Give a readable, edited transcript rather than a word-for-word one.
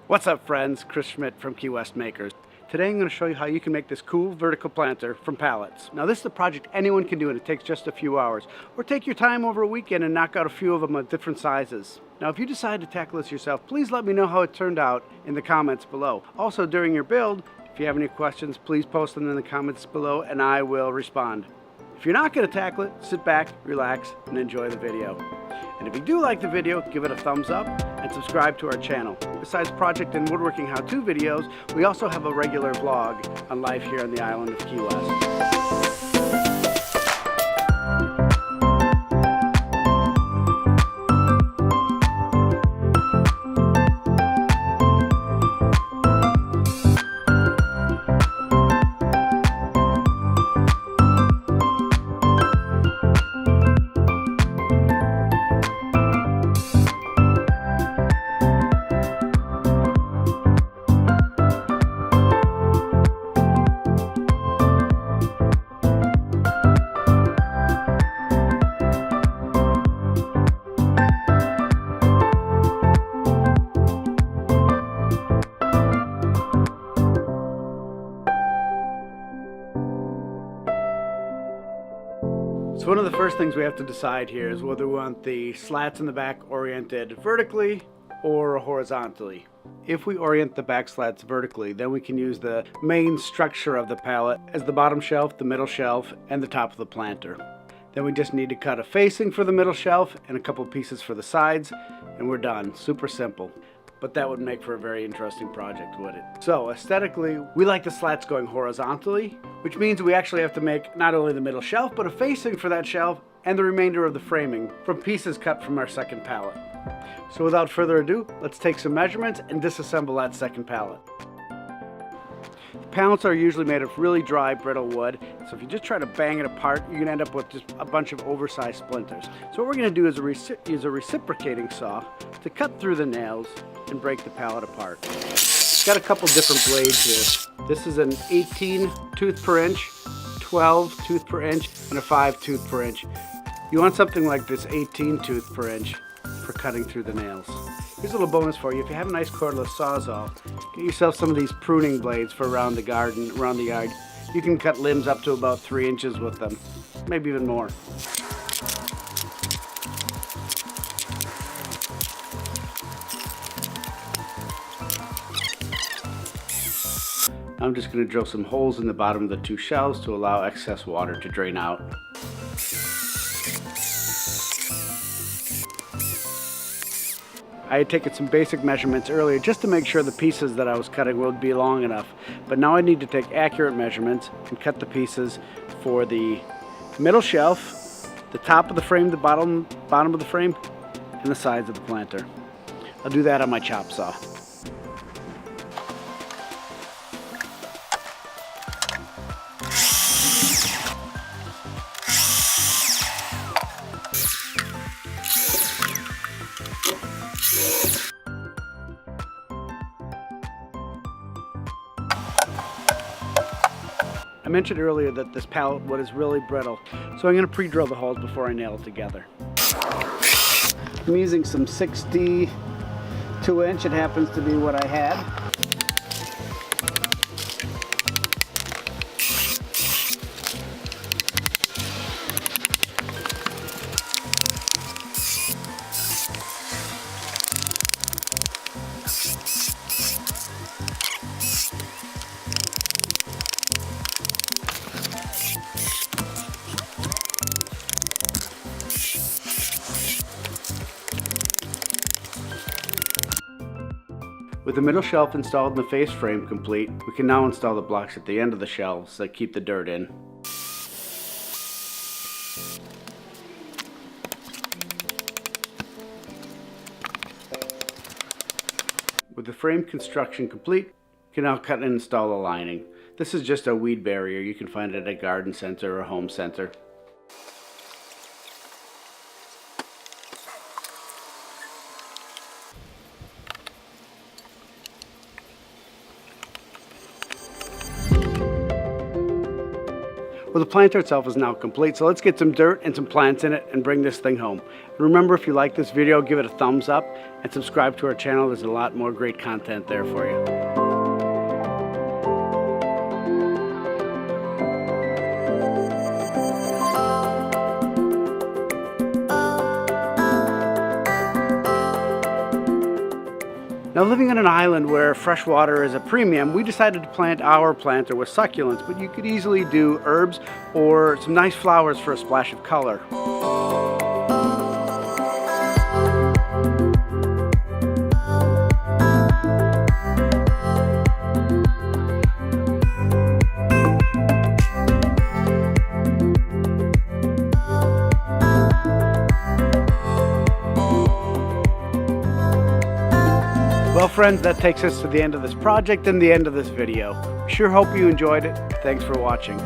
What's up friends, Chris Schmidt from Key West Makers. Today I'm going to show you how you can make this cool vertical planter from pallets. Now this is a project anyone can do and it takes just a few hours. Or take your time over a weekend and knock out a few of them of different sizes. Now if you decide to tackle this yourself, please let me know how it turned out in the comments below. Also during your build, if you have any questions, please post them in the comments below and I will respond. If you're not going to tackle it, sit back, relax, and enjoy the video. And if you do like the video, give it a thumbs up and subscribe to our channel. Besides project and woodworking how-to videos, we also have a regular vlog on life here on the island of Key West. So one of the first things we have to decide here is whether we want the slats in the back oriented vertically or horizontally. If we orient the back slats vertically, then we can use the main structure of the pallet as the bottom shelf, the middle shelf, and the top of the planter. Then we just need to cut a facing for the middle shelf and a couple pieces for the sides, and we're done. Super simple. But that would make for a very interesting project, would it? So aesthetically, we like the slats going horizontally, which means we actually have to make not only the middle shelf, but a facing for that shelf and the remainder of the framing from pieces cut from our second pallet. So without further ado, let's take some measurements and disassemble that second pallet. The pallets are usually made of really dry, brittle wood, so if you just try to bang it apart, you're going to end up with just a bunch of oversized splinters. So what we're going to do is use a reciprocating saw to cut through the nails and break the pallet apart. It's got a couple different blades here. This is an 18 tooth per inch, 12 tooth per inch, and a 5 tooth per inch. You want something like this 18 tooth per inch for cutting through the nails. Here's a little bonus for you. If you have a nice cordless sawzall, get yourself some of these pruning blades for around the garden, around the yard. You can cut limbs up to about 3 inches with them, maybe even more. I'm just going to drill some holes in the bottom of the two shelves to allow excess water to drain out. I had taken some basic measurements earlier just to make sure the pieces that I was cutting would be long enough, but now I need to take accurate measurements and cut the pieces for the middle shelf, the top of the frame, the bottom of the frame, and the sides of the planter. I'll do that on my chop saw. I mentioned earlier that this pallet wood is really brittle, so I'm going to pre-drill the holes before I nail it together. I'm using some 62 inch, it happens to be what I had. With the middle shelf installed and the face frame complete, we can now install the blocks at the end of the shelves that keep the dirt in. With the frame construction complete, you can now cut and install the lining. This is just a weed barrier. You can find it at a garden center or a home center. Well, the planter itself is now complete, so let's get some dirt and some plants in it and bring this thing home. And remember, if you like this video, give it a thumbs up and subscribe to our channel. There's a lot more great content there for you. Now, living on an island where fresh water is a premium, we decided to plant our planter with succulents, but you could easily do herbs or some nice flowers for a splash of color. Well, friends, that takes us to the end of this project and the end of this video. Sure hope you enjoyed it. Thanks for watching.